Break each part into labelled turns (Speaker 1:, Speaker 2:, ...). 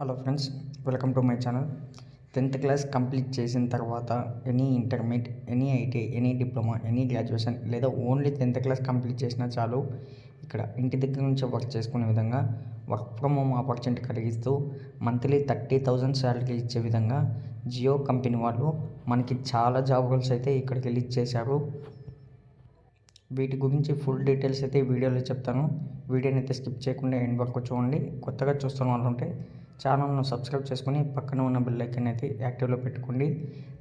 Speaker 1: Hello friends, welcome to my channel. 10th class complete చేసిన తర్వాత any intermediate, any ITI, any diploma, any graduation లేదా only 10th class complete చేసినా చాలు, ఇక్కడ ఇంటి దగ్గర నుంచి వర్క్ చేసుకునే విధంగా వర్క్ ఫ్రమ్ హోమ్ ఆపర్చునిటీ కలిగిస్తూ మంత్లీ 30,000 శాలరీ ఇచ్చే విధంగా జియో కంపెనీ వాళ్ళు మనకి చాలా జాబ్ రోల్స్ అయితే ఇక్కడ రిలీజ్ చేశారు. వీటి గురించి ఫుల్ డీటెయిల్స్ అయితే వీడియోలో చెప్తాను. వీడియోని అయితే స్కిప్ చేయకుండా ఎండ్ వరకు చూడండి. కొత్తగా చూస్తున్న వాళ్ళు ఉంటే ఛానల్ను సబ్స్క్రైబ్ చేసుకొని పక్కన ఉన్న బెల్ ఐకాన్ అయితే యాక్టివ్లో పెట్టుకోండి.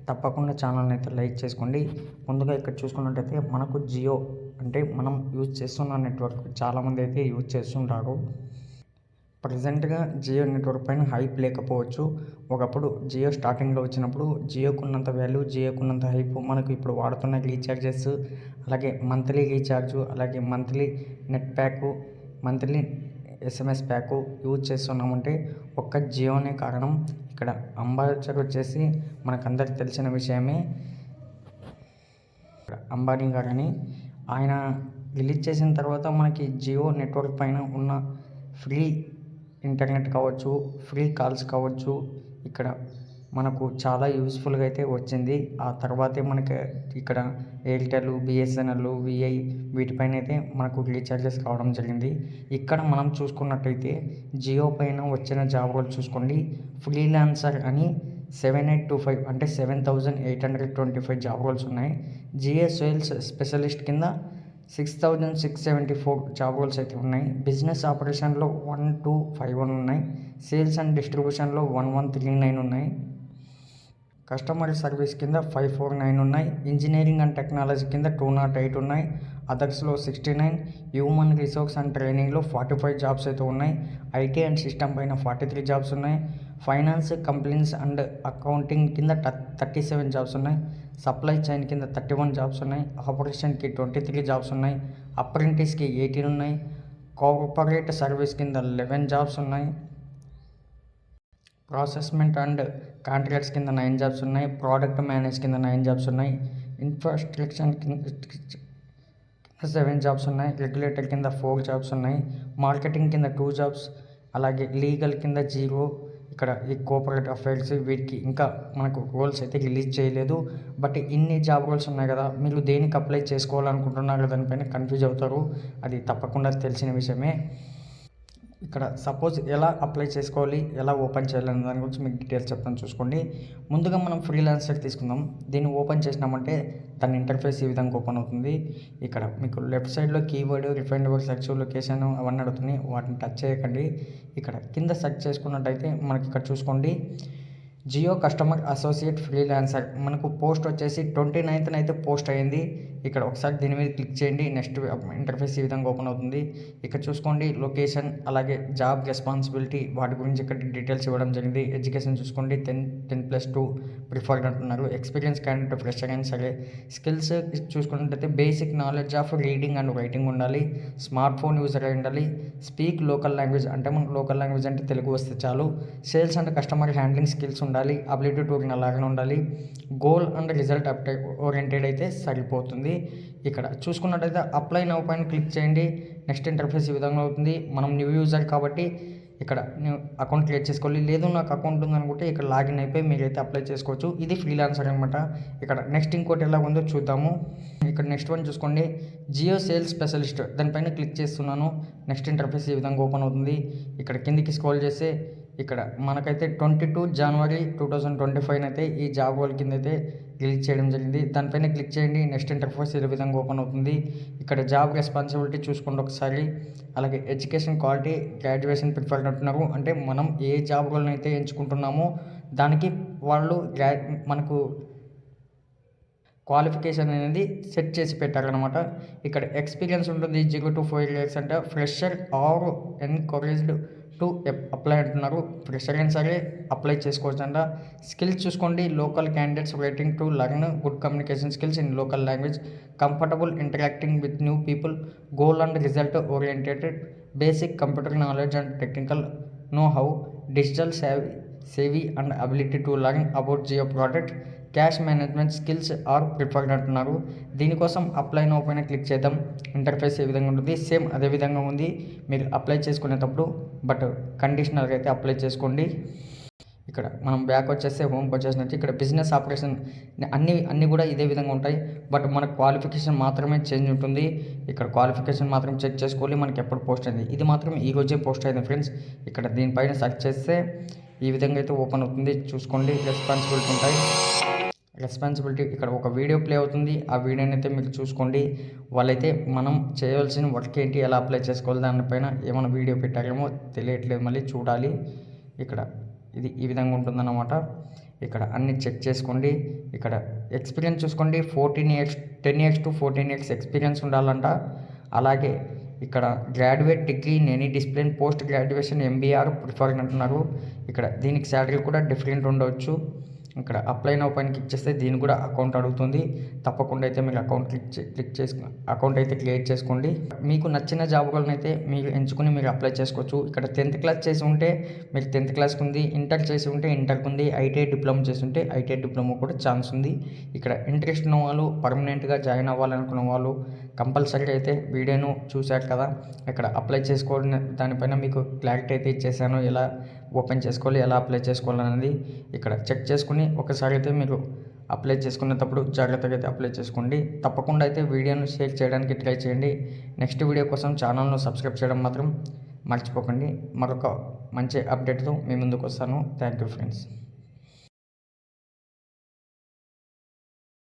Speaker 1: తప్పకుండా ఛానల్ని అయితే లైక్ చేసుకోండి. ముందుగా ఇక్కడ చూసుకున్నట్టయితే మనకు జియో అంటే మనం యూజ్ చేస్తున్న నెట్వర్క్ చాలామంది అయితే యూజ్ చేస్తుంటారు. ప్రజెంట్గా జియో నెట్వర్క్ పైన హైప్ లేకపోవచ్చు. ఒకప్పుడు జియో స్టార్టింగ్లో వచ్చినప్పుడు జియోకున్నంత వాల్యూ, జియోకున్నంత హైప్ మనకు ఇప్పుడు వాడుతున్న రీఛార్జెస్, అలాగే మంత్లీ రీఛార్జు, అలాగే monthly net pack, monthly SMS pack use చేస్తున్నామంటే ఒక్క జియోనే కారణం. ఇక్కడ అంబానీ వచ్చేసి మనకందరికి తెలిసిన విషయమే. అంబానీ గారని ఆయన రిలీజ్ చేసిన తర్వాత మనకి జియో నెట్వర్క్ పైన ఉన్న ఫ్రీ ఇంటర్నెట్ కావచ్చు, ఫ్రీ కాల్స్ కావచ్చు, ఇక్కడ మనకు చాలా యూస్ఫుల్గా అయితే వచ్చింది. ఆ తర్వాతే మనకి ఇక్కడ ఎయిర్టెల్, బిఎస్ఎన్ఎల్, విఐ వీటిపైన అయితే మనకు రీఛార్జెస్ కావడం జరిగింది. ఇక్కడ మనం చూసుకున్నట్టయితే జియో పైన వచ్చిన జాబ్ రోల్ చూసుకోండి. ఫ్రీలాన్సర్ అని 7825 అంటే 7,825 జాబ్ రోల్స్ ఉన్నాయి. జియో సేల్స్ స్పెషలిస్ట్ కింద 6,674 జాబ్ రోల్స్ అయితే ఉన్నాయి. బిజినెస్ ఆపరేషన్లో 1251 ఉన్నాయి. సేల్స్ అండ్ డిస్ట్రిబ్యూషన్లో 1139 ఉన్నాయి. కస్టమర్ సర్వీస్ కింద 549 ఉన్నాయి. ఇంజనీరింగ్ అండ్ టెక్నాలజీ కింద 208 ఉన్నాయి. అదర్స్లో 69, హ్యూమన్ రిసోర్స్ అండ్ ట్రైనింగ్లో 45 జాబ్స్ అయితే ఉన్నాయి. ఐటీ అండ్ సిస్టమ్ పైన 43 జాబ్స్ ఉన్నాయి. ఫైనాన్స్, కంప్లైన్స్ అండ్ అకౌంటింగ్ కింద 37 జాబ్స్ ఉన్నాయి. సప్లై చైన్ కింద 31 జాబ్స్ ఉన్నాయి. ఆపరేషన్కి 23 జాబ్స్ ఉన్నాయి. అప్రెంటిస్కి 18 ఉన్నాయి. కార్పొరేట్ సర్వీస్ కింద 11 జాబ్స్ ఉన్నాయి. ప్రాసెస్మెంట్ అండ్ కాంట్రాక్ట్స్ కింద 9 జాబ్స్ ఉన్నాయి. ప్రోడక్ట్ మేనేజ్ కింద 9 జాబ్స్ ఉన్నాయి. ఇన్ఫ్రాస్ట్రక్చర్ కింద 7 జాబ్స్ ఉన్నాయి. రెగ్యులేటర్ కింద 4 జాబ్స్ ఉన్నాయి. మార్కెటింగ్ కింద 2 జాబ్స్, అలాగే లీగల్ కింద 0. ఇక్కడ ఈ కోఆపరేటివ్ అఫైర్స్ వీటికి ఇంకా మనకు రోల్స్ అయితే రిలీజ్ చేయలేదు. బట్ ఇన్ని జాబ్ రోల్స్ ఉన్నాయి కదా, మీరు దేనికి అప్లై చేసుకోవాలనుకుంటున్నారు దానిపైన కన్ఫ్యూజ్ అవుతారు. అది తప్పకుండా తెలిసిన విషయమే. ఇక్కడ సపోజ్ ఎలా అప్లై చేసుకోవాలి, ఎలా ఓపెన్ చేయాలనే దాని గురించి మీకు డీటెయిల్స్ చెప్తాను చూసుకోండి. ముందుగా మనం ఫ్రీలాన్సర్ తీసుకుందాం. దీన్ని ఓపెన్ చేసినామంటే దాని ఇంటర్ఫేస్ ఈ విధంగా ఓపెన్ అవుతుంది. ఇక్కడ మీకు లెఫ్ట్ సైడ్లో keyword, refined work, search, location అవన్నీ అడుగుతున్నాయి. వాటిని టచ్ చేయకండి. ఇక్కడ కింద సెర్చ్ చేసుకున్నట్టయితే మనకి ఇక్కడ చూసుకోండి, జియో కస్టమర్ అసోసియేట్ ఫ్రీలాన్సర్ మనకు పోస్ట్ వచ్చేసి 29th అయితే పోస్ట్ అయ్యింది. ఇక్కడ ఒకసారి దీని మీద క్లిక్ చేయండి. నెక్స్ట్ ఇంటర్ఫేస్ ఈ విధంగా ఓపెన్ అవుతుంది. ఇక్కడ చూసుకోండి లొకేషన్, అలాగే జాబ్ రెస్పాన్సిబిలిటీ వాటి గురించి ఇక్కడ డీటెయిల్స్ ఇవ్వడం జరిగింది. ఎడ్యుకేషన్ చూసుకోండి 10+2 ప్రిఫర్డ్ అంటున్నారు. ఎక్స్పీరియన్స్ క్యాండిడేట్ ఫ్రెషర్ అయినా సరే. స్కిల్స్ చూసుకున్నట్టయితే basic knowledge of reading and writing ఉండాలి. స్మార్ట్ ఫోన్ యూజర్ అయి ఉండాలి. స్పీక్ లోకల్ లాంగ్వేజ్ అంటే మనకు లోకల్ లాంగ్వేజ్ అంటే తెలుగు వస్తే చాలు. Sales and customer handling skills ఉండాలి. అబిలిటీ టు అలాగే ఉండాలి. గోల్ అండ్ రిజల్ట్ ఓరియంటెడ్ అయితే సరిపోతుంది. ఇక్కడ చూసుకున్నట్టయితే అప్లై నౌ పైన క్లిక్ చేయండి. నెక్స్ట్ ఇంటర్ఫేస్ ఈ విధంగా అవుతుంది. మనం న్యూ యూజర్ కాబట్టి ఇక్కడ న్యూ అకౌంట్ క్రియేట్ చేసుకోవాలి. లేదు నాకు అకౌంట్ ఉందనుకుంటే ఇక్కడ లాగిన్ అయిపోయి మీరైతే అప్లై చేసుకోవచ్చు. ఇది ఫ్రీలాన్సర్ అనమాట. ఇక్కడ నెక్స్ట్ ఇంకోటి ఎలా ఉందో చూద్దాము. ఇక్కడ నెక్స్ట్ వన్ చూసుకోండి, జియో సేల్స్ స్పెషలిస్ట్ దానిపైన క్లిక్ చేస్తున్నాను. నెక్స్ట్ ఇంటర్ఫేస్ ఈ విధంగా ఓపెన్ అవుతుంది. ఇక్కడ కిందికి స్క్రోల్ చేస్తే ఇక్కడ మనకైతే 22 జనవరి 2025 అయితే ఈ జాబ్ రోల్ కింద అయితే రిలీజ్ చేయడం జరిగింది. దానిపైన క్లిక్ చేయండి. నెక్స్ట్ ఇంటర్ఫేస్ ఈ విధంగా ఓపెన్ అవుతుంది. ఇక్కడ జాబ్ రెస్పాన్సిబిలిటీ చూసుకోండి ఒకసారి. అలాగే ఎడ్యుకేషన్ క్వాలిటీ గ్రాడ్యుయేషన్ ప్రిఫర్డ్ అంటున్నారు. అంటే మనం ఏ జాబ్ రోల్ని అయితే ఎంచుకుంటున్నామో దానికి వాళ్ళు మనకు క్వాలిఫికేషన్ అనేది సెట్ చేసి పెట్టారనమాట. ఇక్కడ ఎక్స్పీరియన్స్ ఉంటుంది 0 to 4 years అంటే fresher are encouraged to apply అంటున్నారు. ఫ్రెషర్ అయినా సరే అప్లై చేసుకోవచ్చు అంట. స్కిల్స్ చూసుకోండి, local candidates writing to learn good communication skills in local language, comfortable interacting with new people, goal and result oriented, basic computer knowledge and technical know how, digital savvy and ability to learn about Jio product, cash management skills are preferred అంటున్నారు. దీనికోసం apply now పైన click చేద్దాం. Interface ఏ విధంగా ఉంటుంది, same అదే విధంగా ఉంది. మీరు అప్లై చేసుకునేటప్పుడు బట్ కండిషనల్గా అయితే అప్లై చేసుకోండి. ఇక్కడ మనం బ్యాక్ వచ్చేస్తే హోమ్కి వచ్చేసినట్టు ఇక్కడ బిజినెస్ ఆపరేషన్ అన్నీ కూడా ఇదే విధంగా ఉంటాయి. బట్ మన క్వాలిఫికేషన్ మాత్రమే చేంజ్ ఉంటుంది. ఇక్కడ క్వాలిఫికేషన్ మాత్రం చెక్ చేసుకోవాలి, మనకి ఎప్పుడు పోస్ట్ అయింది. ఇది మాత్రం ఈరోజే పోస్ట్ అయింది ఫ్రెండ్స్. ఇక్కడ దీనిపైన సెర్చ్ చేస్తే ఈ విధంగా అయితే ఓపెన్ అవుతుంది. చూసుకోండి, రెస్పాన్సిబిలిటీ ఉంటాయి. రెస్పాన్సిబిలిటీ ఇక్కడ ఒక వీడియో ప్లే అవుతుంది. ఆ వీడియోని అయితే మీరు చూసుకోండి. వాళ్ళైతే మనం చేయవలసిన వర్క్ ఏంటి, ఎలా అప్లై చేసుకోవాలి దానిపైన ఏమైనా వీడియో పెట్టారేమో తెలియట్లేదు, మళ్ళీ చూడాలి. ఇక్కడ ఇది ఈ విధంగా ఉంటుందన్నమాట. ఇక్కడ అన్ని చెక్ చేసుకోండి. ఇక్కడ ఎక్స్పీరియన్స్ చూసుకోండి. 10 years to 14 years ఎక్స్పీరియన్స్ ఉండాలంట. అలాగే ఇక్కడ graduate degree in any discipline, post graduation MBR preferred అంటున్నారు. ఇక్కడ దీనికి శాలరీ కూడా డిఫరెంట్ ఉండవచ్చు. ఇక్కడ అప్లై నౌ పైన క్లిక్ చేస్తే దీనికి కూడా అకౌంట్ అడుగుతుంది. తప్పకుండా అయితే మీరు అకౌంట్ అయితే క్రియేట్ చేసుకోండి. మీకు నచ్చిన జాబ్లను అయితే మీరు ఎంచుకుని మీరు అప్లై చేసుకోవచ్చు. ఇక్కడ 10th క్లాస్ చేసి ఉంటే మీరు 10th క్లాస్కి ఉంది, ఇంటర్ చేసి ఉంటే ఇంటర్కి ఉంది, ఐటీఐ డిప్లొమా చేసి ఉంటే ఐటీఐ డిప్లొమా కూడా ఛాన్స్ ఉంది. ఇక్కడ ఇంట్రెస్ట్ ఉన్న వాళ్ళు, పర్మనెంట్గా జాయిన్ అవ్వాలనుకున్న వాళ్ళు కంపల్సరీగా అయితే వీడియోను చూశారు కదా. ఇక్కడ అప్లై చేసుకోవడం దానిపైన మీకు క్లారిటీ అయితే ఇచ్చేసాను, ఎలా ఓపెన్ చేసుకోవాలి, ఎలా అప్లై చేసుకోవాలనేది. ఇక్కడ చెక్ చేసుకుని ఒకసారి అయితే మీరు అప్లై చేసుకునేటప్పుడు జాగ్రత్తగా అయితే అప్లై చేసుకోండి. తప్పకుండా అయితే వీడియోను షేర్ చేయడానికి ట్రై చేయండి. నెక్స్ట్ వీడియో కోసం ఛానల్ను సబ్స్క్రైబ్ చేయడం మాత్రం మర్చిపోకండి. మరొక మంచి అప్డేట్తో మీ ముందుకు వస్తాను. Thank you friends.